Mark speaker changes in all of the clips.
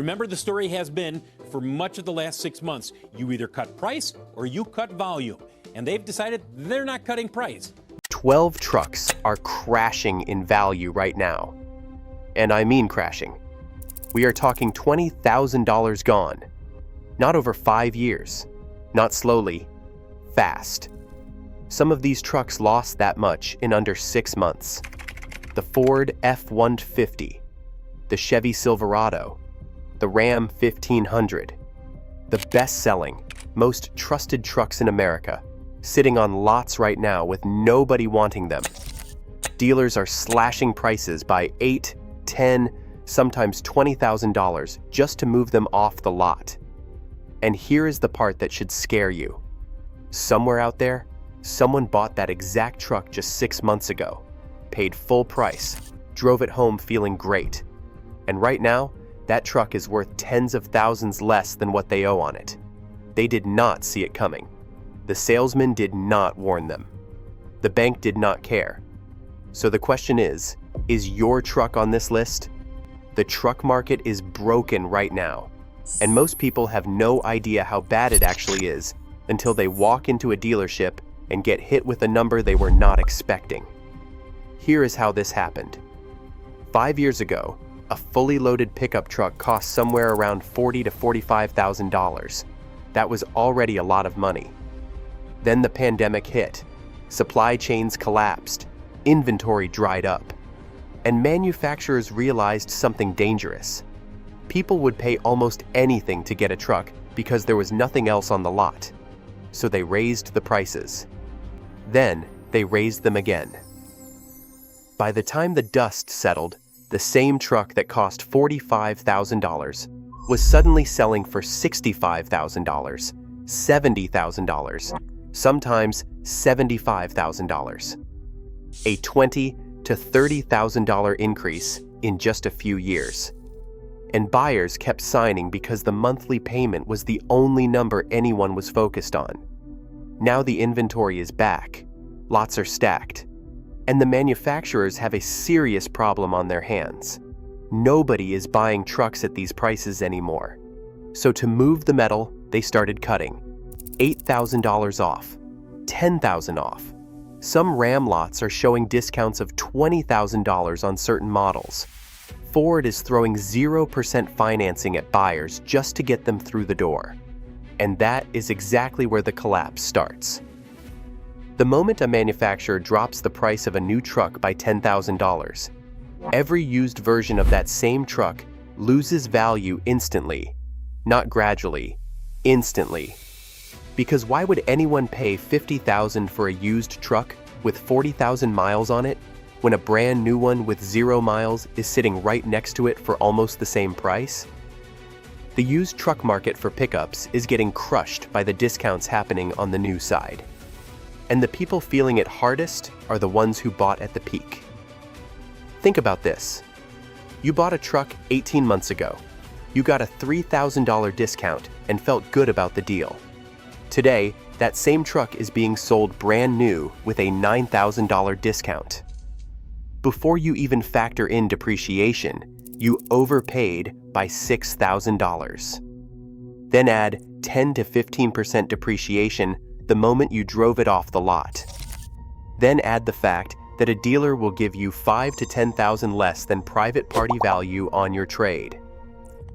Speaker 1: Remember, the story has been, for much of the last 6 months, you either cut price or you cut volume. And they've decided they're not cutting price.
Speaker 2: 12 trucks are crashing in value right now. And I mean crashing. We are talking $20,000 gone. Not over 5 years. Not slowly. Fast. Some of these trucks lost that much in under 6 months. The Ford F-150, the Chevy Silverado, the Ram 1500, the best-selling, most trusted trucks in America, sitting on lots right now with nobody wanting them. Dealers are slashing prices by $8, $10, sometimes $20,000 just to move them off the lot. And here is the part that should scare you. Somewhere out there, someone bought that exact truck just 6 months ago, paid full price, drove it home feeling great. And right now, that truck is worth tens of thousands less than what they owe on it. They did not see it coming. The salesman did not warn them. The bank did not care. So the question is your truck on this list? The truck market is broken right now, and most people have no idea how bad it actually is until they walk into a dealership and get hit with a number they were not expecting. Here is how this happened. 5 years ago, a fully loaded pickup truck cost somewhere around $40,000 to $45,000. That was already a lot of money. Then the pandemic hit. Supply chains collapsed. Inventory dried up. And manufacturers realized something dangerous. People would pay almost anything to get a truck because there was nothing else on the lot. So they raised the prices. Then they raised them again. By the time the dust settled, the same truck that cost $45,000 was suddenly selling for $65,000, $70,000, sometimes $75,000. A $20,000 to $30,000 increase in just a few years. And buyers kept signing because the monthly payment was the only number anyone was focused on. Now the inventory is back, lots are stacked, and the manufacturers have a serious problem on their hands. Nobody is buying trucks at these prices anymore. So to move the metal, they started cutting. $8,000 off, $10,000 off. Some Ram lots are showing discounts of $20,000 on certain models. Ford is throwing 0% financing at buyers just to get them through the door. And that is exactly where the collapse starts. The moment a manufacturer drops the price of a new truck by $10,000, every used version of that same truck loses value instantly, not gradually, instantly. Because why would anyone pay $50,000 for a used truck with 40,000 miles on it when a brand new one with 0 miles is sitting right next to it for almost the same price? The used truck market for pickups is getting crushed by the discounts happening on the new side. And the people feeling it hardest are the ones who bought at the peak. Think about this. You bought a truck 18 months ago. You got a $3,000 discount and felt good about the deal. Today, that same truck is being sold brand new with a $9,000 discount. Before you even factor in depreciation, you overpaid by $6,000. Then add 10 to 15% depreciation the moment you drove it off the lot. Then add the fact that a dealer will give you $5,000 to $10,000 less than private party value on your trade.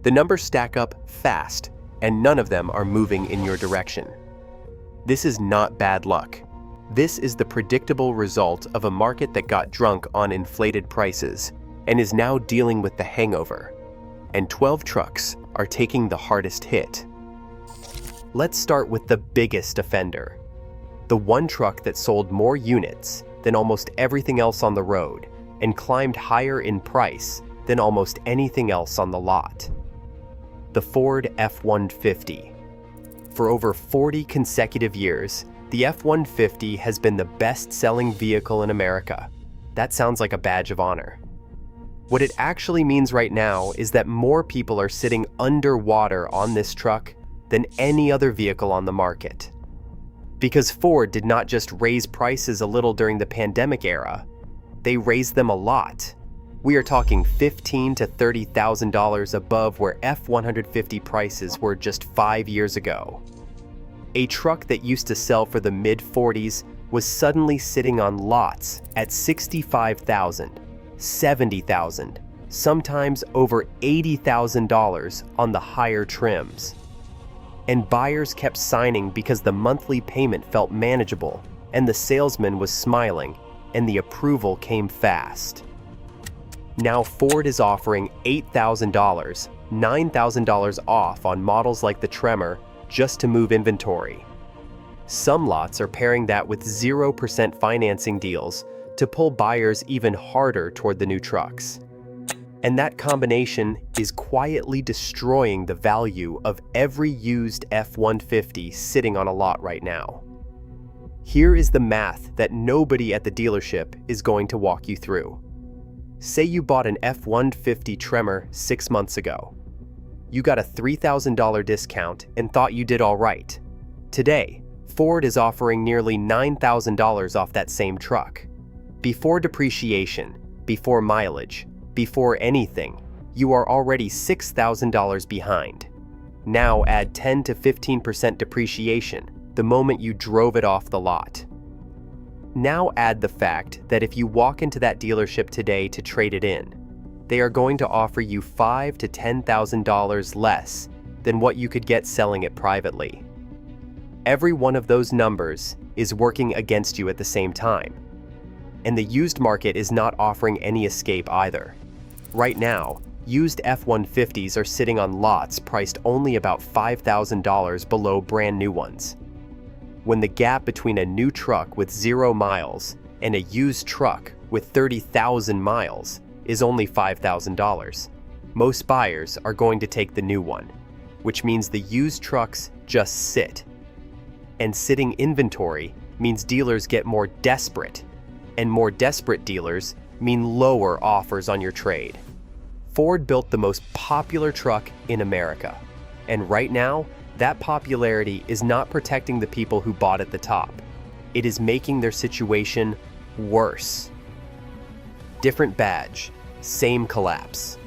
Speaker 2: The numbers stack up fast, and none of them are moving in your direction. This is not bad luck. This is the predictable result of a market that got drunk on inflated prices and is now dealing with the hangover. And 12 trucks are taking the hardest hit. Let's start with the biggest offender. The one truck that sold more units than almost everything else on the road and climbed higher in price than almost anything else on the lot. The Ford F-150. For over 40 consecutive years, the F-150 has been the best-selling vehicle in America. That sounds like a badge of honor. What it actually means right now is that more people are sitting underwater on this truck than any other vehicle on the market. Because Ford did not just raise prices a little during the pandemic era, they raised them a lot. We are talking $15,000 to $30,000 above where F-150 prices were just 5 years ago. A truck that used to sell for the mid-40s was suddenly sitting on lots at $65,000, $70,000, sometimes over $80,000 on the higher trims. And buyers kept signing because the monthly payment felt manageable, and the salesman was smiling, and the approval came fast. Now Ford is offering $8,000, $9,000 off on models like the Tremor just to move inventory. Some lots are pairing that with 0% financing deals to pull buyers even harder toward the new trucks. And that combination is quietly destroying the value of every used F-150 sitting on a lot right now. Here is the math that nobody at the dealership is going to walk you through. Say you bought an F-150 Tremor 6 months ago. You got a $3,000 discount and thought you did all right. Today, Ford is offering nearly $9,000 off that same truck. Before depreciation, before mileage, before anything, you are already $6,000 behind. Now add 10 to 15% depreciation the moment you drove it off the lot. Now add the fact that if you walk into that dealership today to trade it in, they are going to offer you $5,000 to $10,000 less than what you could get selling it privately. Every one of those numbers is working against you at the same time. And the used market is not offering any escape either. Right now, used F-150s are sitting on lots priced only about $5,000 below brand new ones. When the gap between a new truck with 0 miles and a used truck with 30,000 miles is only $5,000, most buyers are going to take the new one, which means the used trucks just sit. And sitting inventory means dealers get more desperate, and more desperate dealers mean lower offers on your trade. Ford built the most popular truck in America, and right now, that popularity is not protecting the people who bought at the top. It is making their situation worse. Different badge, same collapse.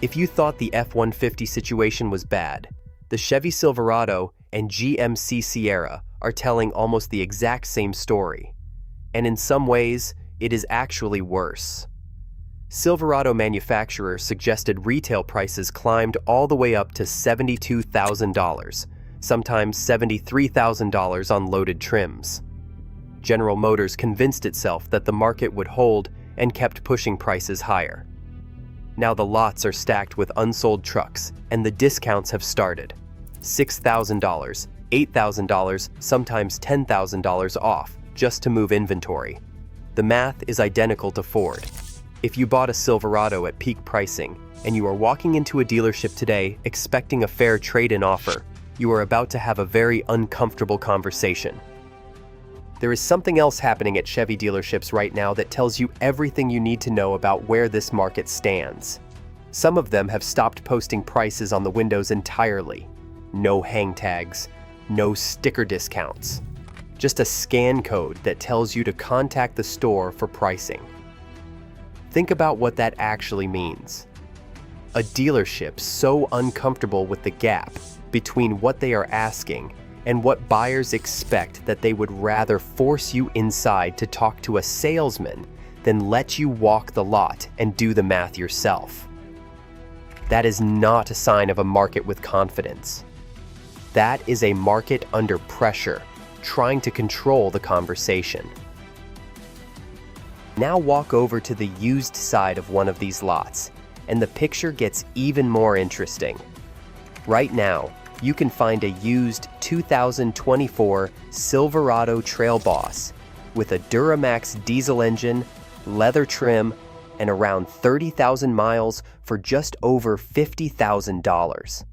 Speaker 2: If you thought the F-150 situation was bad, the Chevy Silverado and GMC Sierra are telling almost the exact same story. And in some ways, it is actually worse. Silverado manufacturers suggested retail prices climbed all the way up to $72,000, sometimes $73,000 on loaded trims. General Motors convinced itself that the market would hold and kept pushing prices higher. Now the lots are stacked with unsold trucks, and the discounts have started. $6,000, $8,000, sometimes $10,000 off just to move inventory. The math is identical to Ford. If you bought a Silverado at peak pricing and you are walking into a dealership today expecting a fair trade-in offer, you are about to have a very uncomfortable conversation. There is something else happening at Chevy dealerships right now that tells you everything you need to know about where this market stands. Some of them have stopped posting prices on the windows entirely. No hang tags, no sticker discounts. Just a scan code that tells you to contact the store for pricing. Think about what that actually means. A dealership so uncomfortable with the gap between what they are asking and what buyers expect that they would rather force you inside to talk to a salesman than let you walk the lot and do the math yourself. That is not a sign of a market with confidence. That is a market under pressure, trying to control the conversation. Now walk over to the used side of one of these lots, and the picture gets even more interesting. Right now, you can find a used 2024 Silverado Trail Boss with a Duramax diesel engine, leather trim, and around 30,000 miles for just over $50,000.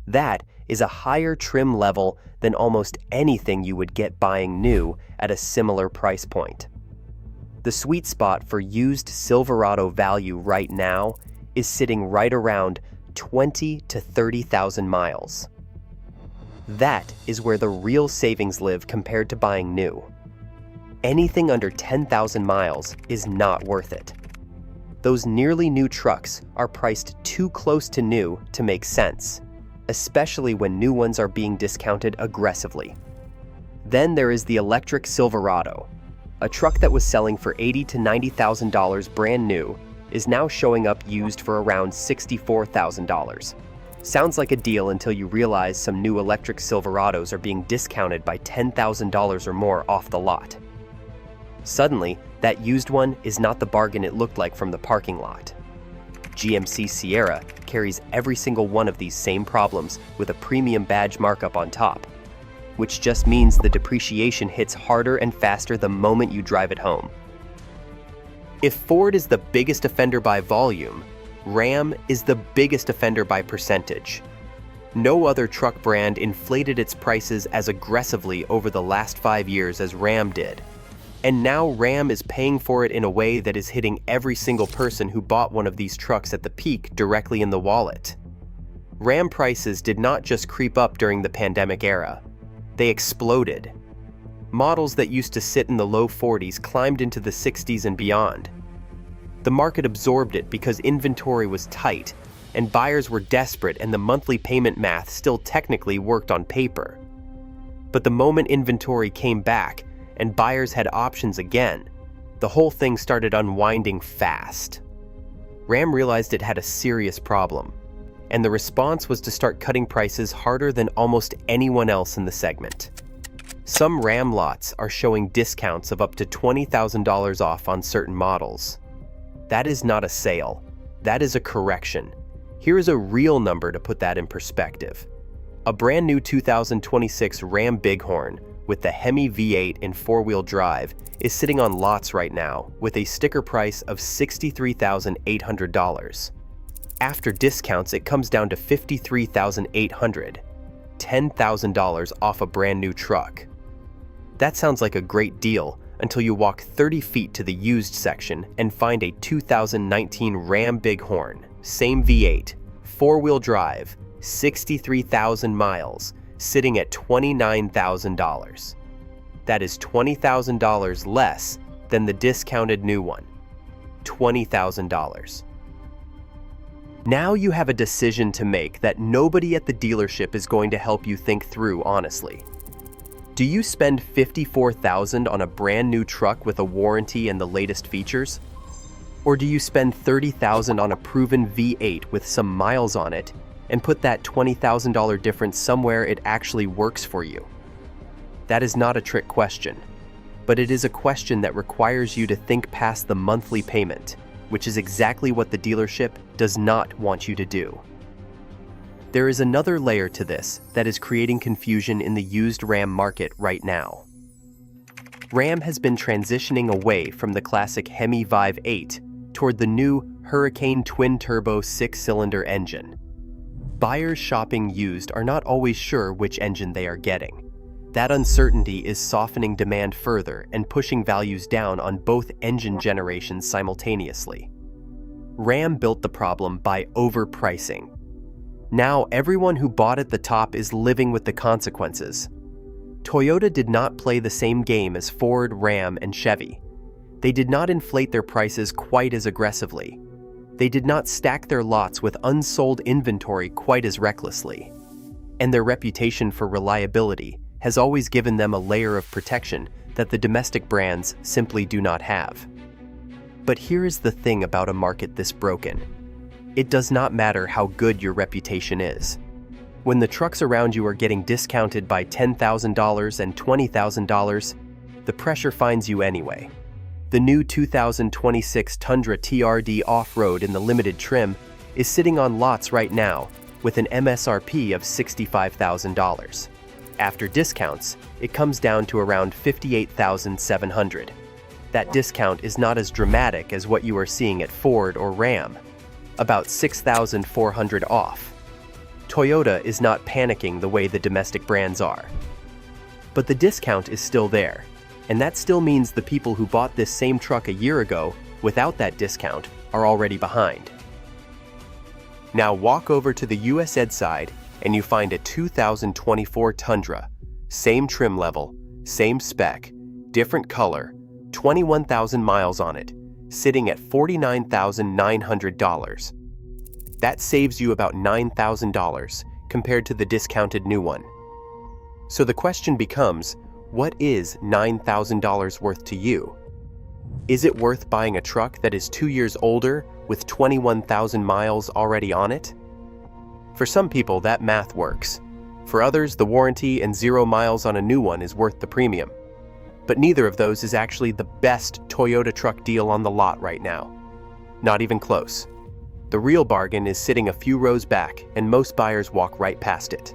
Speaker 2: That is a higher trim level than almost anything you would get buying new at a similar price point. The sweet spot for used Silverado value right now is sitting right around 20 to 30,000 miles. That is where the real savings live compared to buying new. Anything under 10,000 miles is not worth it. Those nearly new trucks are priced too close to new to make sense, especially when new ones are being discounted aggressively. Then there is the electric Silverado. A truck that was selling for $80,000 to $90,000 brand new is now showing up used for around $64,000. Sounds like a deal until you realize some new electric Silverados are being discounted by $10,000 or more off the lot. Suddenly, that used one is not the bargain it looked like from the parking lot. GMC Sierra carries every single one of these same problems with a premium badge markup on top, which just means the depreciation hits harder and faster the moment you drive it home. If Ford is the biggest offender by volume, Ram is the biggest offender by percentage. No other truck brand inflated its prices as aggressively over the last 5 years as Ram did. And now Ram is paying for it in a way that is hitting every single person who bought one of these trucks at the peak directly in the wallet. Ram prices did not just creep up during the pandemic era. They exploded. Models that used to sit in the low 40s climbed into the 60s and beyond. The market absorbed it because inventory was tight, and buyers were desperate, and the monthly payment math still technically worked on paper. But the moment inventory came back and buyers had options again, the whole thing started unwinding fast. Ram realized it had a serious problem, and the response was to start cutting prices harder than almost anyone else in the segment. Some Ram lots are showing discounts of up to $20,000 off on certain models. That is not a sale. That is a correction. Here is a real number to put that in perspective. A brand new 2026 Ram Bighorn with the Hemi V8 in four-wheel drive is sitting on lots right now with a sticker price of $63,800. After discounts, it comes down to $53,800, $10,000 off a brand new truck. That sounds like a great deal until you walk 30 feet to the used section and find a 2019 Ram Bighorn, same V8, four-wheel drive, 63,000 miles, sitting at $29,000. That is $20,000 less than the discounted new one. $20,000. Now you have a decision to make that nobody at the dealership is going to help you think through honestly. Do you spend $54,000 on a brand new truck with a warranty and the latest features? Or do you spend $30,000 on a proven V8 with some miles on it and put that $20,000 difference somewhere it actually works for you? That is not a trick question, but it is a question that requires you to think past the monthly payment, which is exactly what the dealership does not want you to do. There is another layer to this that is creating confusion in the used Ram market right now. Ram has been transitioning away from the classic Hemi Vive 8 toward the new Hurricane twin-turbo 6-cylinder engine. Buyers shopping used are not always sure which engine they are getting. That uncertainty is softening demand further and pushing values down on both engine generations simultaneously. Ram built the problem by overpricing. Now everyone who bought at the top is living with the consequences. Toyota did not play the same game as Ford, Ram, and Chevy. They did not inflate their prices quite as aggressively. They did not stack their lots with unsold inventory quite as recklessly. And their reputation for reliability has always given them a layer of protection that the domestic brands simply do not have. But here is the thing about a market this broken. It does not matter how good your reputation is. When the trucks around you are getting discounted by $10,000 and $20,000, the pressure finds you anyway. The new 2026 Tundra TRD Off-Road in the limited trim is sitting on lots right now with an MSRP of $65,000. After discounts, it comes down to around $58,700. That discount is not as dramatic as what you are seeing at Ford or Ram, about $6,400 off. Toyota is not panicking the way the domestic brands are. But the discount is still there, and that still means the people who bought this same truck a year ago without that discount are already behind. Now walk over to the US Ed side and you find a 2024 Tundra, same trim level, same spec, different color, 21,000 miles on it, sitting at $49,900. That saves you about $9,000 compared to the discounted new one. So the question becomes, what is $9,000 worth to you? Is it worth buying a truck that is 2 years older with 21,000 miles already on it? For some people, that math works. For others, the warranty and 0 miles on a new one is worth the premium. But neither of those is actually the best Toyota truck deal on the lot right now. Not even close. The real bargain is sitting a few rows back, and most buyers walk right past it.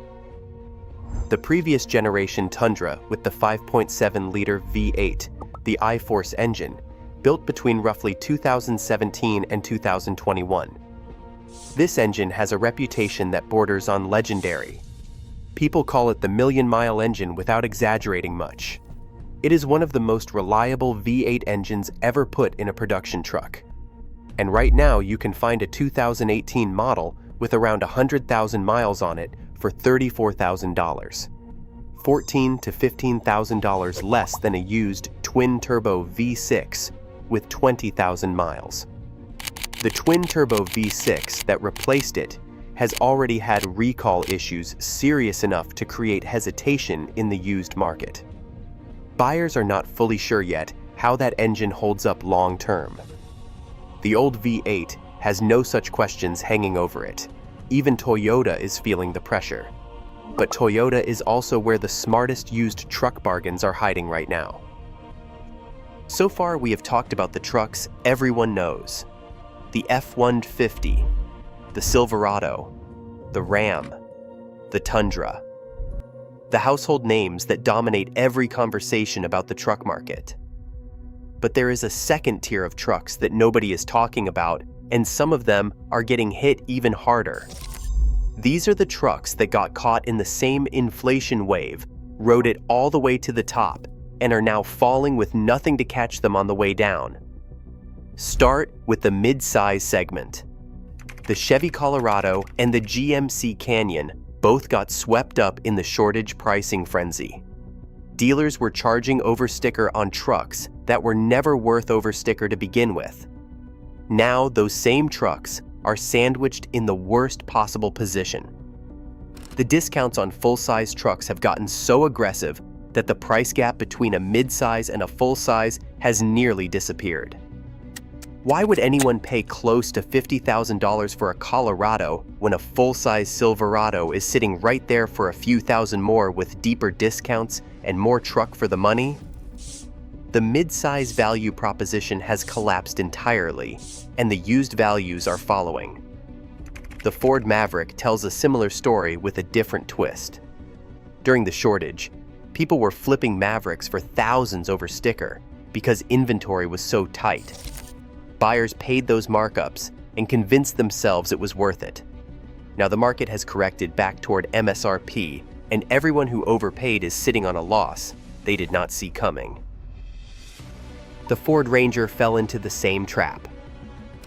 Speaker 2: The previous generation Tundra with the 5.7-liter V8, the iForce engine, built between roughly 2017 and 2021. This engine has a reputation that borders on legendary. People call it the million-mile engine without exaggerating much. It is one of the most reliable V8 engines ever put in a production truck. And right now you can find a 2018 model with around 100,000 miles on it for $34,000. $14,000 to $15,000 less than a used twin-turbo V6 with 20,000 miles. The twin-turbo V6 that replaced it has already had recall issues serious enough to create hesitation in the used market. Buyers are not fully sure yet how that engine holds up long-term. The old V8 has no such questions hanging over it. Even Toyota is feeling the pressure. But Toyota is also where the smartest used truck bargains are hiding right now. So far, we have talked about the trucks everyone knows. The F-150, the Silverado, the Ram, the Tundra. The household names that dominate every conversation about the truck market. But there is a second tier of trucks that nobody is talking about, and some of them are getting hit even harder. These are the trucks that got caught in the same inflation wave, rode it all the way to the top, and are now falling with nothing to catch them on the way down. Start with the midsize segment. The Chevy Colorado and the GMC Canyon both got swept up in the shortage pricing frenzy. Dealers were charging over sticker on trucks that were never worth over sticker to begin with. Now those same trucks are sandwiched in the worst possible position. The discounts on full-size trucks have gotten so aggressive that the price gap between a mid-size and a full-size has nearly disappeared. Why would anyone pay close to $50,000 for a Colorado when a full-size Silverado is sitting right there for a few thousand more with deeper discounts and more truck for the money? The mid-size value proposition has collapsed entirely, and the used values are following. The Ford Maverick tells a similar story with a different twist. During the shortage, people were flipping Mavericks for thousands over sticker because inventory was so tight. Buyers paid those markups and convinced themselves it was worth it. Now the market has corrected back toward MSRP, and everyone who overpaid is sitting on a loss they did not see coming. The Ford Ranger fell into the same trap.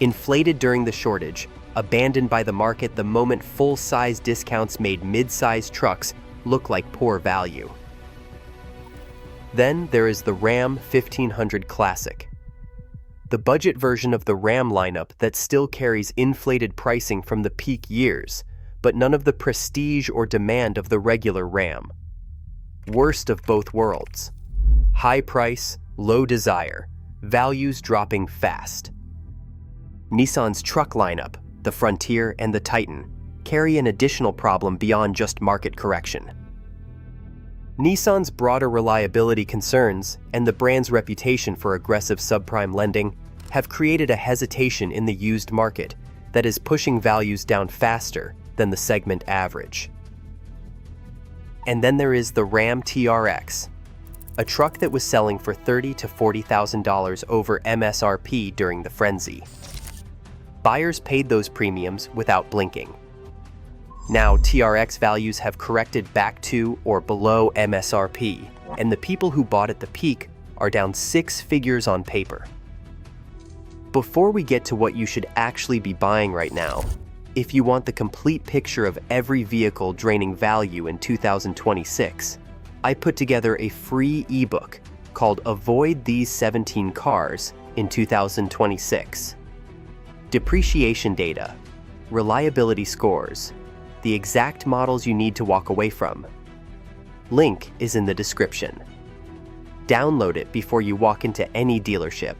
Speaker 2: Inflated during the shortage, abandoned by the market the moment full-size discounts made mid-size trucks look like poor value. Then there is the Ram 1500 Classic, the budget version of the Ram lineup that still carries inflated pricing from the peak years, but none of the prestige or demand of the regular Ram. Worst of both worlds. High price, low desire, values dropping fast. Nissan's truck lineup, the Frontier and the Titan, carry an additional problem beyond just market correction. Nissan's broader reliability concerns and the brand's reputation for aggressive subprime lending have created a hesitation in the used market that is pushing values down faster than the segment average. And then there is the Ram TRX, a truck that was selling for $30,000 to $40,000 over MSRP during the frenzy. Buyers paid those premiums without blinking. Now TRX values have corrected back to or below MSRP, and the people who bought at the peak are down 6 figures on paper. Before we get to what you should actually be buying right now, if you want the complete picture of every vehicle draining value in 2026, I put together a free ebook called Avoid These 17 Cars in 2026. Depreciation data, reliability scores, the exact models you need to walk away from. Link is in the description. Download it before you walk into any dealership.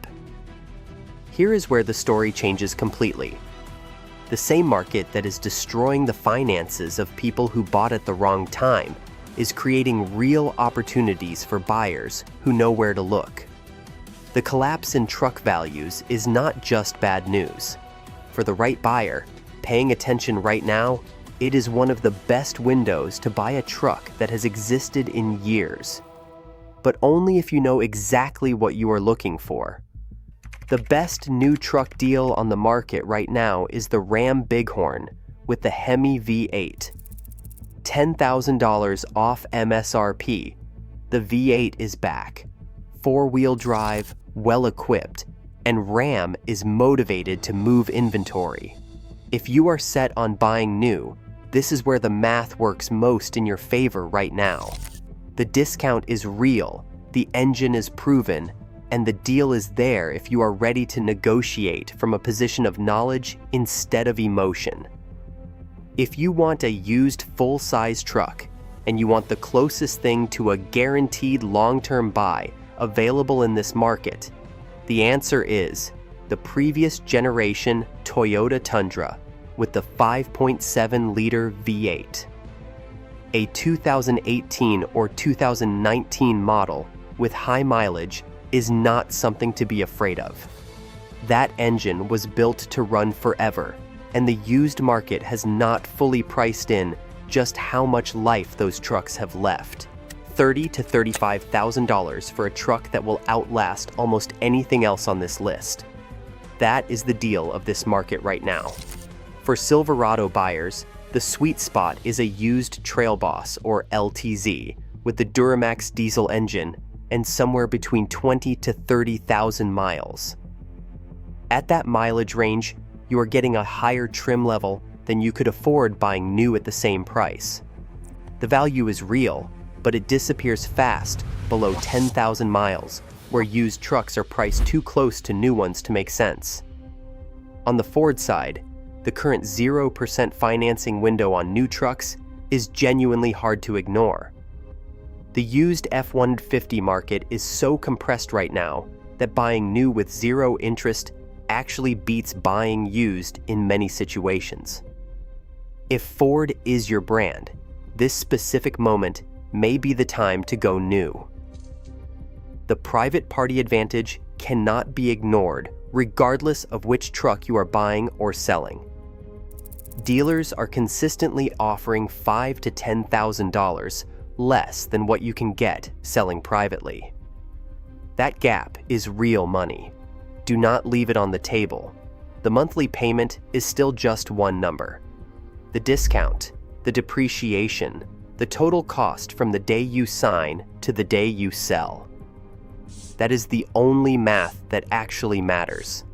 Speaker 2: Here is where the story changes completely. The same market that is destroying the finances of people who bought at the wrong time is creating real opportunities for buyers who know where to look. The collapse in truck values is not just bad news. For the right buyer, paying attention right now, it is one of the best windows to buy a truck that has existed in years. But only if you know exactly what you are looking for. The best new truck deal on the market right now is the Ram Bighorn with the Hemi V8. $10,000 off MSRP. The V8 is back. Four-wheel drive, well-equipped, and Ram is motivated to move inventory. If you are set on buying new, this is where the math works most in your favor right now. The discount is real, the engine is proven, and the deal is there if you are ready to negotiate from a position of knowledge instead of emotion. If you want a used full-size truck, and you want the closest thing to a guaranteed long-term buy available in this market, the answer is the previous generation Toyota Tundra with the 5.7-liter V8. A 2018 or 2019 model with high mileage is not something to be afraid of. That engine was built to run forever, and the used market has not fully priced in just how much life those trucks have left. $30,000 to $35,000 for a truck that will outlast almost anything else on this list. That is the deal of this market right now. For Silverado buyers, the sweet spot is a used Trail Boss or LTZ with the Duramax diesel engine and somewhere between 20 to 30,000 miles. At that mileage range, you are getting a higher trim level than you could afford buying new at the same price. The value is real, but it disappears fast below 10,000 miles, where used trucks are priced too close to new ones to make sense. On the Ford side, the current 0% financing window on new trucks is genuinely hard to ignore. The used F-150 market is so compressed right now that buying new with zero interest actually beats buying used in many situations. If Ford is your brand, this specific moment may be the time to go new. The private party advantage cannot be ignored regardless of which truck you are buying or selling. Dealers are consistently offering $5,000 to $10,000 less than what you can get selling privately. That gap is real money. Do not leave it on the table. The monthly payment is still just one number. The discount, the depreciation, the total cost from the day you sign to the day you sell. That is the only math that actually matters.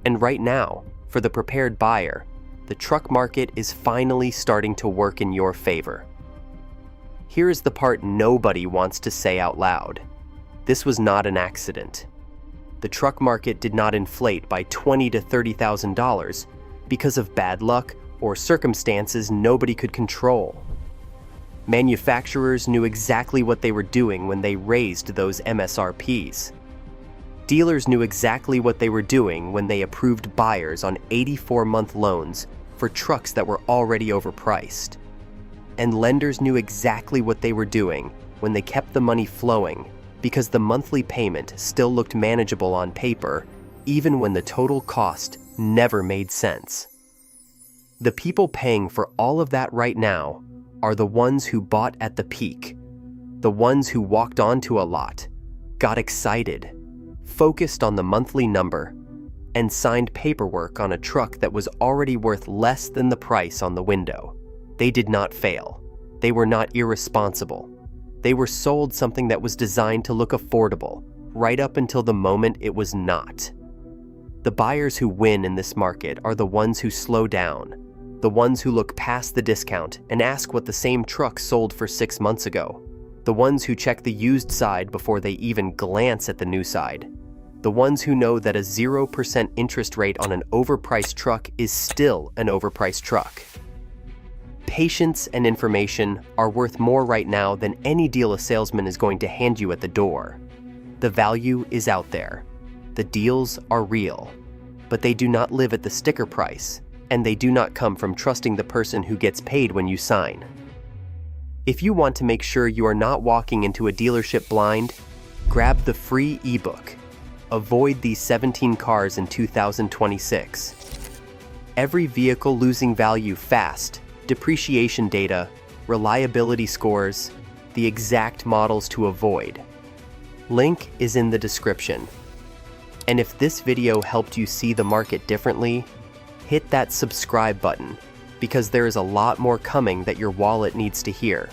Speaker 2: And right now, for the prepared buyer, the truck market is finally starting to work in your favor. Here is the part nobody wants to say out loud. This was not an accident. The truck market did not inflate by $20,000 to $30,000 because of bad luck or circumstances nobody could control. Manufacturers knew exactly what they were doing when they raised those MSRPs. Dealers knew exactly what they were doing when they approved buyers on 84-month loans for trucks that were already overpriced. And lenders knew exactly what they were doing when they kept the money flowing because the monthly payment still looked manageable on paper, even when the total cost never made sense. The people paying for all of that right now are the ones who bought at the peak, the ones who walked onto a lot, got excited, focused on the monthly number, and signed paperwork on a truck that was already worth less than the price on the window. They did not fail. They were not irresponsible. They were sold something that was designed to look affordable, right up until the moment it was not. The buyers who win in this market are the ones who slow down, the ones who look past the discount and ask what the same truck sold for 6 months ago, the ones who check the used side before they even glance at the new side, The ones who know that a 0% interest rate on an overpriced truck is still an overpriced truck. Patience and information are worth more right now than any deal a salesman is going to hand you at the door. The value is out there. The deals are real, but they do not live at the sticker price, and they do not come from trusting the person who gets paid when you sign. If you want to make sure you are not walking into a dealership blind, grab the free ebook. Avoid these 17 cars in 2026. Every vehicle losing value fast, depreciation data, reliability scores, the exact models to avoid. Link is in the description. And if this video helped you see the market differently, hit that subscribe button, because there is a lot more coming that your wallet needs to hear.